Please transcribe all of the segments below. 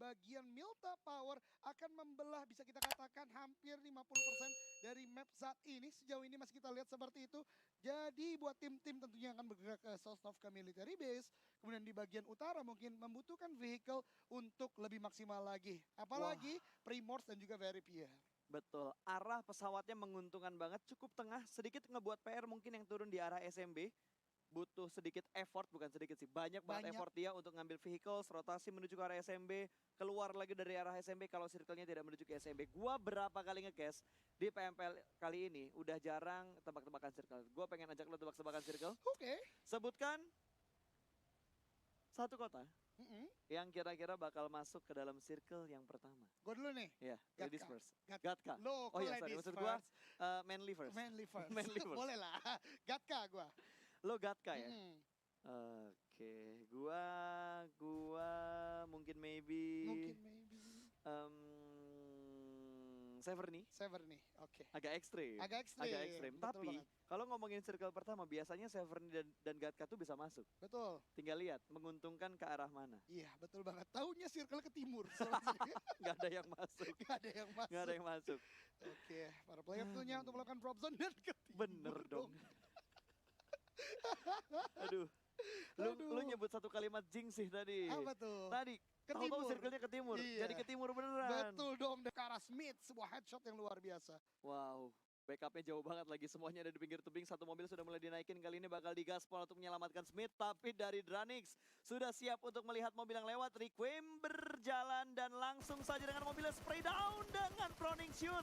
bagian Milta Power akan membelah bisa kita katakan hampir 50% dari map saat ini. Sejauh ini masih kita lihat seperti itu. Jadi buat tim-tim tentunya akan bergerak ke Sosnovka Military Base. Kemudian di bagian utara mungkin membutuhkan vehicle untuk lebih maksimal lagi. Apalagi Primors dan juga Veripier. Betul, arah pesawatnya menguntungkan banget, cukup tengah, sedikit ngebuat PR mungkin yang turun di arah SMB. Butuh sedikit effort, bukan sedikit sih, banyak banget effort dia untuk ngambil vehicles, rotasi menuju ke arah SMB, keluar lagi dari arah SMB kalau circle-nya tidak menuju ke SMB. Gua berapa kali nge-cash di PMPL kali ini, udah jarang tebak-tebakan circle. Gua pengen ajak lo tebak-tebakan circle. Oke. Sebutkan satu kota yang kira-kira bakal masuk ke dalam circle yang pertama. Gue dulu nih. Iya, ladies first. Gatka. Oh iya, sorry, maksud gue manly first. Manly first. Manly first. Boleh lah. Gatka gue. Lo Gatka ya? Oke, gua mungkin maybe Severny, oke. Agak ekstrim. Tapi kalau ngomongin circle pertama biasanya Severny dan Gatka tuh bisa masuk. Betul. Tinggal lihat menguntungkan ke arah mana. Iya, betul banget. Taunya circle ke timur. Gak ada yang masuk. Gak ada yang masuk. Oke, para player tentunya untuk melakukan drop zone dan ke timur. Bener dong. Aduh. Lu nyebut satu kalimat jinx sih tadi. Apa tuh? Tadi Ke tahu-tahu timur. circle-nya ke timur. Iya. Jadi ke timur beneran. Betul dong. Ke arah Smith, sebuah headshot yang luar biasa. Wow. Backupnya jauh banget lagi, semuanya ada di pinggir tebing. Satu mobil sudah mulai dinaikin, kali ini bakal digaspol untuk menyelamatkan Smith. Tapi dari Dranix sudah siap untuk melihat mobil yang lewat. Requiem berjalan dan langsung saja dengan mobilnya spray down dengan proning shoot.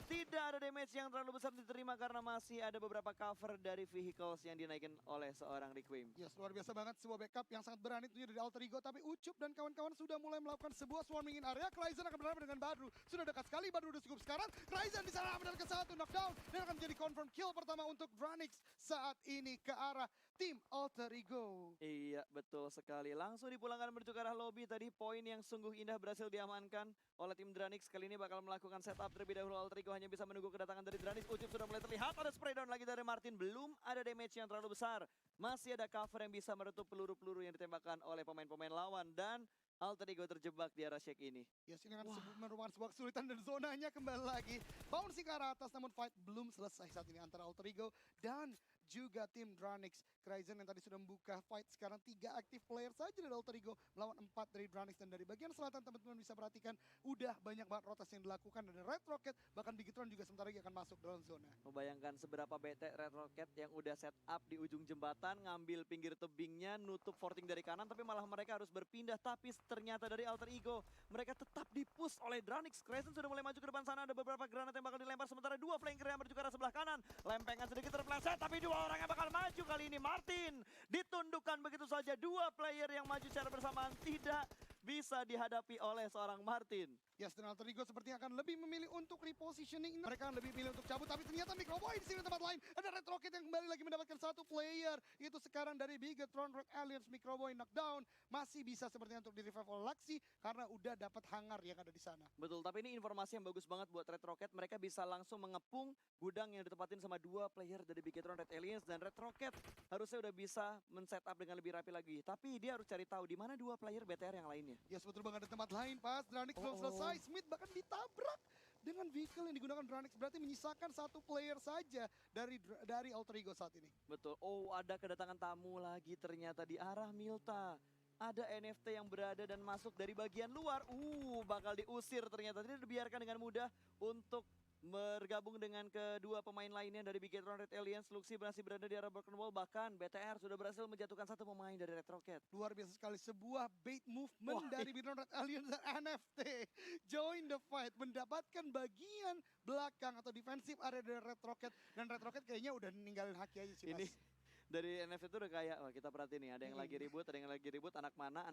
Tidak ada damage yang terlalu besar diterima karena masih ada beberapa cover dari vehicles yang dinaikin oleh seorang Requiem. Yes, luar biasa banget sebuah backup yang sangat berani tentunya dari Alter Ego. Tapi Ucup dan kawan-kawan sudah mulai melakukan sebuah swarming in area. Ryzen akan berhadapan dengan Badru. Sudah dekat sekali, Badru udah cukup sekarang. Ryzen di sana mendapatkan satu knockdown. Dan akan menjadi confirm kill pertama untuk Dranix saat ini ke arah tim Alter Ego. Iya, betul sekali. Langsung dipulangkan menuju ke arah lobby. Tadi poin yang sungguh indah berhasil diamankan oleh tim Dranix. Kali ini bakal melakukan setup terlebih dahulu. Alter Ego hanya bisa menunggu kedatangan dari Dranix. Ucup sudah mulai terlihat, ada spray down lagi dari Martin. Belum ada damage yang terlalu besar. Masih ada cover yang bisa menutup peluru-peluru yang ditembakkan oleh pemain-pemain lawan. Dan Alter Ego terjebak di arah shake ini. Yes, ini akan merupakan sebuah kesulitan dan zonanya kembali lagi. Bouncing ke arah atas, namun fight belum selesai saat ini antara Alter Ego dan juga tim Dranix. Ryzen yang tadi sudah membuka fight, sekarang 3 aktif player saja dari Alter Ego melawan 4 dari Dranix. Dan dari bagian selatan teman-teman bisa perhatikan udah banyak banget rotasi yang dilakukan. Dan Red Rocket bahkan Bigetron juga sebentar lagi akan masuk dalam zona. Membayangkan seberapa bete Red Rocket yang udah set up di ujung jembatan, ngambil pinggir tebingnya, nutup forting dari kanan, tapi malah mereka harus berpindah. Tapi ternyata dari Alter Ego, mereka tetap dipush oleh Dranix. Ryzen sudah mulai maju ke depan sana, ada beberapa granat yang bakal dilempar, sementara 2 flanker yang menuju ke arah sebelah kanan. Lempengan sedikit terpeleset, tapi 2 orang yang bakal maju kali ini. Martin ditundukkan begitu saja. 2 player yang maju secara bersamaan tidak bisa dihadapi oleh seorang Martin. Yes, dan Alter Ego sepertinya akan lebih memilih untuk repositioning. Mereka akan lebih memilih untuk cabut, tapi ternyata Microboy di sini tempat lain. Ada Red Rocket yang kembali lagi mendapatkan 1 player. Itu sekarang dari Bigetron Red Alliance. Microboy knockdown. Masih bisa sepertinya untuk di-revive oleh Laxi karena udah dapat hangar yang ada di sana. Betul, tapi ini informasi yang bagus banget buat Red Rocket. Mereka bisa langsung mengepung gudang yang ditempatin sama 2 player dari Bigetron Red Alliance. Dan Red Rocket harusnya udah bisa men-setup dengan lebih rapi lagi. Tapi dia harus cari tahu di mana 2 player BTR yang lainnya. Yes, betul banget, ada tempat lain pas Dranix belum selesai. Smith bahkan ditabrak dengan vehicle yang digunakan Dranix. Berarti menyisakan 1 player saja dari Alter Ego saat ini. Betul. Oh, ada kedatangan tamu lagi ternyata di arah Milta. Ada NFT yang berada dan masuk dari bagian luar. Bakal diusir ternyata. Tidak dibiarkan dengan mudah untuk bergabung dengan kedua pemain lainnya dari Bigetron Red Alliance. Luxi masih berada di arah Broken Wall. Bahkan BTR sudah berhasil menjatuhkan 1 pemain dari Red Rocket. Luar biasa sekali, sebuah bait movement dari Bigetron Red Alliance dan NFT. Join the fight, mendapatkan bagian belakang atau defensive area dari Red Rocket. Dan Red Rocket kayaknya udah ninggalin Haki aja sih, Mas. Ini dari NFT itu udah kayak, wah kita perhatiin nih, ada yang lagi ribut, anak mana.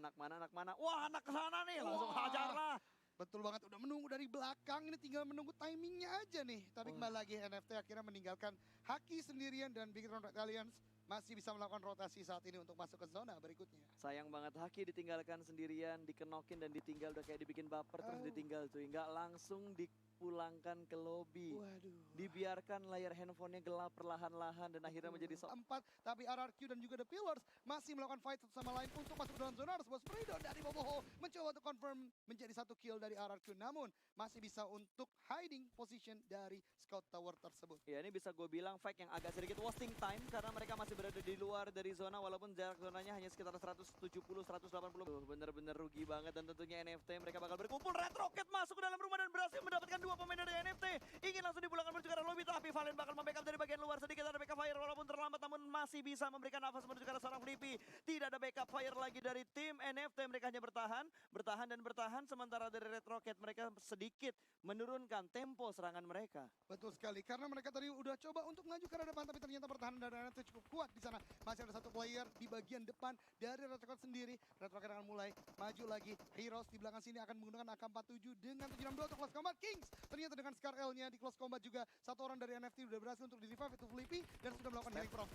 Wah, anak kesana nih, langsung hajar lah. Betul banget, udah menunggu dari belakang, ini tinggal menunggu timingnya aja nih. Tapi kembali lagi NFT akhirnya meninggalkan Haki sendirian dan Bigetron Red Alliance masih bisa melakukan rotasi saat ini untuk masuk ke zona berikutnya. Sayang banget Haki ditinggalkan sendirian, dikenokin dan ditinggal, udah kayak dibikin baper terus ditinggal tuh. Nggak langsung dipulangkan ke lobby. Waduh. Dibiarkan layar handphonenya gelap perlahan-lahan dan akhirnya menjadi empat, tapi RRQ dan juga The Pillars masih melakukan fight satu sama lain untuk masuk ke dalam zona. Ada sebuah spray down dari Boboho mencoba untuk confirm menjadi 1 kill dari RRQ, namun masih bisa untuk hiding position dari Scout Tower tersebut. Ya, ini bisa gue bilang fight yang agak sedikit wasting time karena mereka masih berada di luar dari zona walaupun jarak zonanya hanya sekitar 170-180. Bener-bener rugi banget dan tentunya NFT mereka bakal berkumpul. Red Rocket masuk ke dalam rumah dan berhasil mendapatkan 2 pemain dari NFT. Ingin langsung dipulangkan menuju ke arah lobby tapi Valen bakal membackup dari bagian luar. Sedikit ada backup fire walaupun terlambat namun masih bisa memberikan nafas menuju ke arah seorang Flippy. Tidak ada backup fire lagi dari tim NFT. Mereka hanya bertahan sementara dari Red Rocket mereka sedikit menurunkan tempo serangan mereka. Betul sekali, karena mereka tadi udah coba untuk maju ke arah depan, tapi ternyata pertahanan dari NFT cukup kuat di sana. Masih ada 1 player di bagian depan dari Red Rocket sendiri. Red Rocket akan mulai maju lagi. Heroes di belakang sini akan menggunakan AK-47 dengan 762 untuk close combat. Kings ternyata dengan Scar L-nya di close combat juga. 1 orang dari NFT sudah berhasil untuk di-revive itu Flippy dan sudah melakukan healing proc.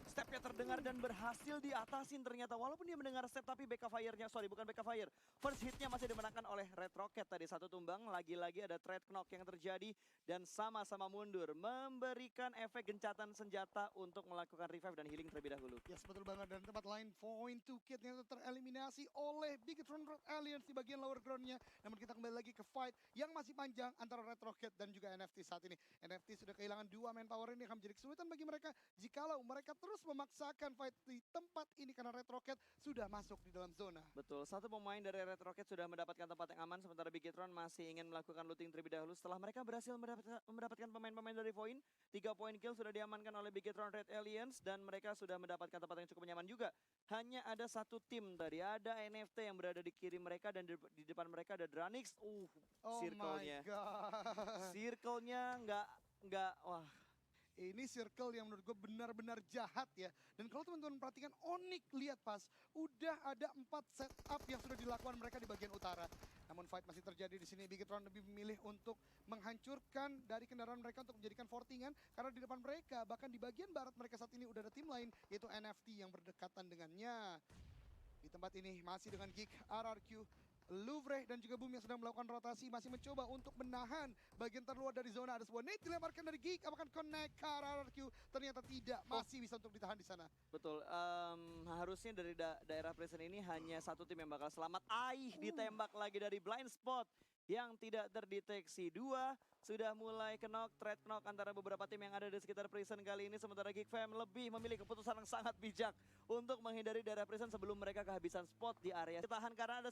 Stepnya terdengar dan berhasil diatasin ternyata. Walaupun dia mendengar step tapi backup fire-nya, bukan backup fire. First hit-nya masih dimenangkan oleh Red Rocket tadi 1 tumbang. Lagi-lagi ada trade knock yang terjadi dan sama-sama mundur. Memberikan efek gencatan senjata untuk melakukan revive dan healing terlebih dahulu. Yes, betul banget. Dan tempat lain, Point to Kid yang tereliminasi oleh Bigetron Red Alliance di bagian lower ground-nya. Namun kita kembali lagi ke fight yang masih panjang antara Red Rocket dan juga NFT saat ini. NFT sudah kehilangan 2 manpower, ini akan menjadi kesulitan bagi mereka jikalau mereka terus memaksakan fight di tempat ini karena Red Rocket sudah masuk di dalam zona. Betul, 1 pemain dari Red Rocket sudah mendapatkan tempat yang aman sementara Bigetron masih ingin melakukan looting terlebih dahulu setelah mereka berhasil mendapatkan pemain-pemain dari Void. 3 poin kill sudah diamankan oleh Bigetron Red Alliance dan mereka sudah mendapatkan tempat yang cukup nyaman juga. Hanya ada 1 tim tadi, ada NFT yang berada di kiri mereka dan di depan mereka ada Dranix. Oh Circle-nya. my god. Circle-nya nggak, wah. Ini circle yang menurut gue benar-benar jahat ya. Dan kalau teman-teman perhatikan Onyx, lihat pas, udah ada 4 setup yang sudah dilakukan mereka di bagian utara. Namun fight masih terjadi di sini. Bigetron lebih memilih untuk menghancurkan dari kendaraan mereka untuk menjadikan fortingan. Karena di depan mereka, bahkan di bagian barat mereka saat ini udah ada tim lain, yaitu NFT yang berdekatan dengannya. Di tempat ini masih dengan Geek, RRQ, Louvre dan juga Boom yang sedang melakukan rotasi masih mencoba untuk menahan bagian terluar dari zona. Ada sebuah nade dilemparkan dari Geek, apakah connect ke RRQ? Ternyata tidak, masih bisa untuk ditahan di sana. Betul, harusnya dari daerah prison ini hanya 1 tim yang bakal selamat. Ditembak lagi dari blind spot yang tidak terdeteksi. 2 sudah mulai trade knock antara beberapa tim yang ada di sekitar prison kali ini. Sementara Geek Fam lebih memilih keputusan yang sangat bijak untuk menghindari daerah prison sebelum mereka kehabisan spot di area. Ditahan karena ada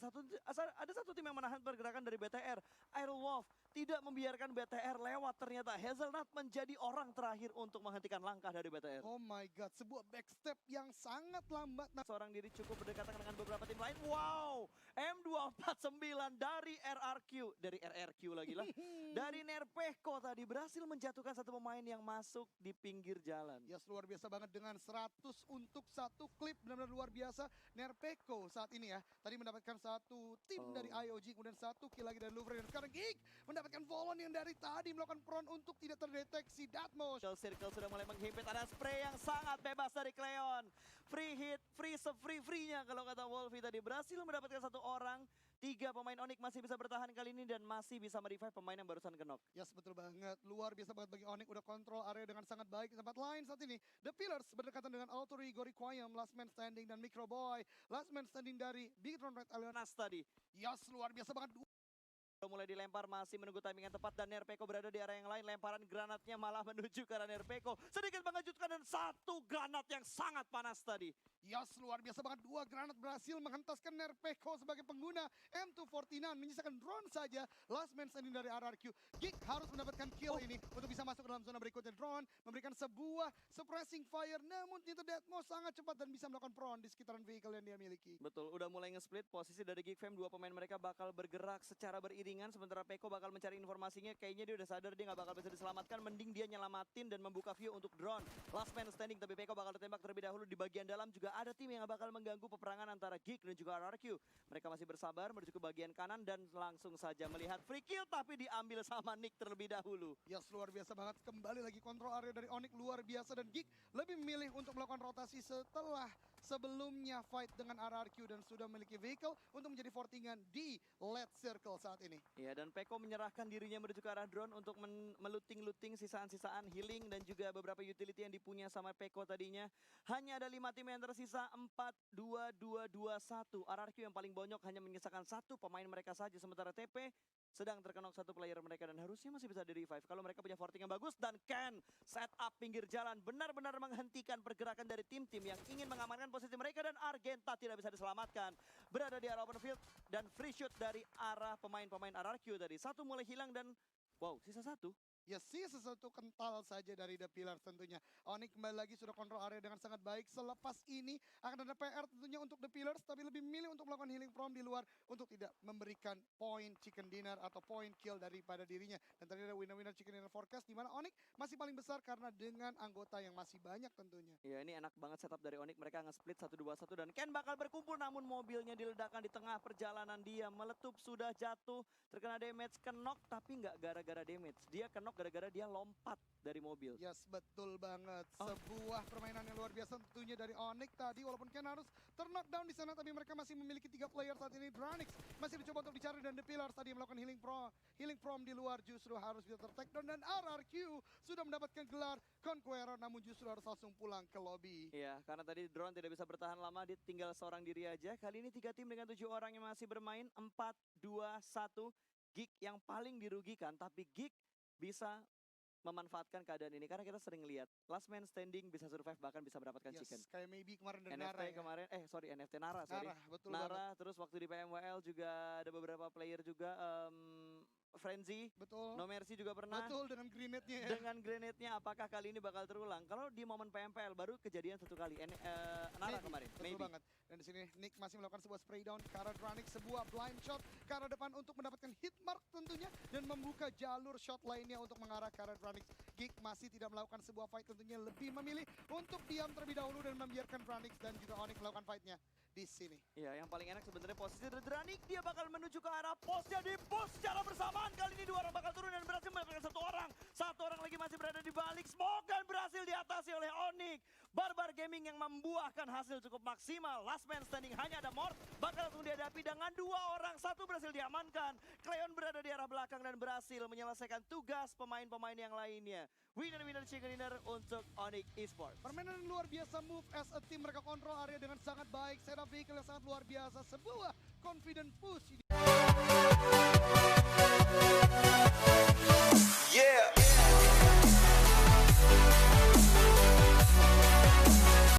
satu tim yang menahan pergerakan dari BTR. Airwolf tidak membiarkan BTR lewat. Ternyata Hazelnut menjadi orang terakhir untuk menghentikan langkah dari BTR. Oh my god, sebuah backstep yang sangat lambat. Seorang diri cukup berdekatan dengan beberapa tim lain. Wow, M249 dari RRQ lagi lah. Dari Nerpeko tadi berhasil menjatuhkan 1 pemain yang masuk di pinggir jalan. Yes, luar biasa banget dengan 100 untuk 1 klip, benar-benar luar biasa. Nerpeko saat ini ya, tadi mendapatkan 1 tim dari IOG, kemudian 1 kill lagi dari Louvre. Dan sekarang Geek mendapatkan Volon yang dari tadi melakukan prone untuk tidak terdeteksi. Datmos. Circle sudah mulai menghimpit, ada spray yang sangat bebas dari Cleon. Free hit, free-nya kalau kata Wolfie tadi. Berhasil mendapatkan 1 orang. 3 pemain Onyx masih bisa bertahan kali ini dan masih bisa merevive pemain yang barusan knock. Yes, betul banget. Luar biasa banget bagi Onyx, udah kontrol area dengan sangat baik. Di tempat lain saat ini, The Pillars berdekatan dengan Autori, Goriquayam, Last Man Standing, dan Microboy. Last Man Standing dari Bigetron Red Alliance tadi. Yes, luar biasa banget. Mulai dilempar, masih menunggu timing yang tepat dan Nerpeko berada di area yang lain. Lemparan granatnya malah menuju ke arah Nerpeko. Sedikit mengejutkan dan 1 granat yang sangat panas tadi. Yes, luar biasa banget. 2 granat berhasil menghentaskan Nerpeko sebagai pengguna M249. Menyisakan drone saja. Last man standing dari RRQ. Geek harus mendapatkan kill ini untuk bisa masuk ke dalam zona berikutnya. Drone memberikan sebuah suppressing fire. Namun ternyata Deathmo sangat cepat dan bisa melakukan prone di sekitaran vehicle yang dia miliki. Betul, udah mulai nge-split posisi dari Geek Fam. 2 pemain mereka bakal bergerak secara beriringan. Sementara Peko bakal mencari informasinya. Kayaknya dia udah sadar dia gak bakal bisa diselamatkan. Mending dia nyelamatin dan membuka view untuk drone. Last man standing, tapi Peko bakal ditembak terlebih dahulu. Di bagian dalam juga ada tim yang bakal mengganggu peperangan antara Geek dan juga RRQ. Mereka masih bersabar menuju ke bagian kanan dan langsung saja melihat free kill tapi diambil sama Nick terlebih dahulu. Yes, luar biasa banget. Kembali lagi kontrol area dari Onyx luar biasa dan Geek lebih memilih untuk melakukan rotasi setelah sebelumnya fight dengan RRQ dan sudah memiliki vehicle untuk menjadi fortingan di Lead Circle saat ini. Ya, dan Peko menyerahkan dirinya menuju ke arah drone untuk meluting-luting sisaan-sisaan healing dan juga beberapa utility yang dipunya sama Peko tadinya. Hanya ada 5 tim yang tersisa, 4-2-2-2-1. RRQ yang paling bonyok hanya menyisakan satu pemain mereka saja, sementara TP sedang terkenok satu player mereka dan harusnya masih bisa di-revive kalau mereka punya forting yang bagus. Dan Ken setup pinggir jalan benar-benar menghentikan pergerakan dari tim-tim yang ingin mengamankan posisi mereka, dan Argenta tidak bisa diselamatkan. Berada di arah open field dan free shoot dari arah pemain-pemain RRQ tadi. Satu mulai hilang dan wow, sisa satu. Ya sih, sesuatu kental saja dari The Pillars tentunya. Onyx kembali lagi sudah kontrol area dengan sangat baik. Selepas ini akan ada PR tentunya untuk The Pillars, tapi lebih milih untuk melakukan healing from di luar untuk tidak memberikan point chicken dinner atau point kill daripada dirinya. Dan tadi ada winner-winner chicken dinner forecast di mana Onyx masih paling besar karena dengan anggota yang masih banyak tentunya. Ya, ini enak banget setup dari Onyx. Mereka nge-split 1-2-1 dan Ken bakal berkumpul, namun mobilnya diledakkan di tengah perjalanan. Dia meletup, sudah jatuh, terkena damage, kenok tapi nggak gara-gara damage. Dia kenok gara-gara dia lompat dari mobil. Yes, betul banget. Oh. Sebuah permainan yang luar biasa tentunya dari Onyx tadi, walaupun Ken harus knockdown di sana, tapi mereka masih memiliki 3 player saat ini. Dranix masih dicoba untuk dicari dan The Pillars tadi melakukan healing from di luar justru harus bisa tertakedown, dan RRQ sudah mendapatkan gelar Conqueror namun justru harus langsung pulang ke lobby. Iya, karena tadi drone tidak bisa bertahan lama, dia tinggal seorang diri aja. Kali ini 3 tim dengan 7 orang yang masih bermain, 4-2-1. Geek yang paling dirugikan, tapi Geek bisa memanfaatkan keadaan ini karena kita sering lihat last man standing bisa survive, bahkan bisa mendapatkan Yes, chicken. kayak maybe kemarin dan NFT Nara ya. kemarin, NFT Nara, sorry. Nara, betul banget. Nara, terus waktu di PMWL juga ada beberapa player juga, Frenzy, Betul. No Mercy juga pernah. Betul, dengan grenade-nya ya. Dengan grenade-nya, apakah kali ini bakal terulang? Kalau di momen PMPL baru kejadian satu kali, Nara Maybe, kemarin, betul maybe. banget. Dan di sini Nick masih melakukan sebuah spray down ke arah Dranix, sebuah blind shot ke arah depan untuk mendapatkan hit mark tentunya dan membuka jalur shot lainnya untuk mengarah ke arah Dranix. Geek masih tidak melakukan sebuah fight, tentunya lebih memilih untuk diam terlebih dahulu dan membiarkan Dranix dan juga Onyx melakukan fightnya di sini. Ya, yang paling enak sebenarnya posisi dari Dranik. Dia bakal menuju ke arah posnya, di pos secara bersamaan. Kali ini 2 orang bakal turun dan berhasil mendapatkan 1 orang. 1 orang lagi masih berada di balik smoke dan berhasil diatasi oleh Onyx. Barbar Gaming yang membuahkan hasil cukup maksimal. Last man standing hanya ada Mort, bakal langsung dihadapi dengan 2 orang. 1 berhasil diamankan. Cleon berada di arah belakang dan berhasil menyelesaikan tugas pemain-pemain yang lainnya. Winner-winner chicken dinner untuk Onyx Esports. Permainan yang luar biasa, move as a team, mereka kontrol area dengan sangat baik, setup vehicle yang sangat luar biasa, sebuah confident push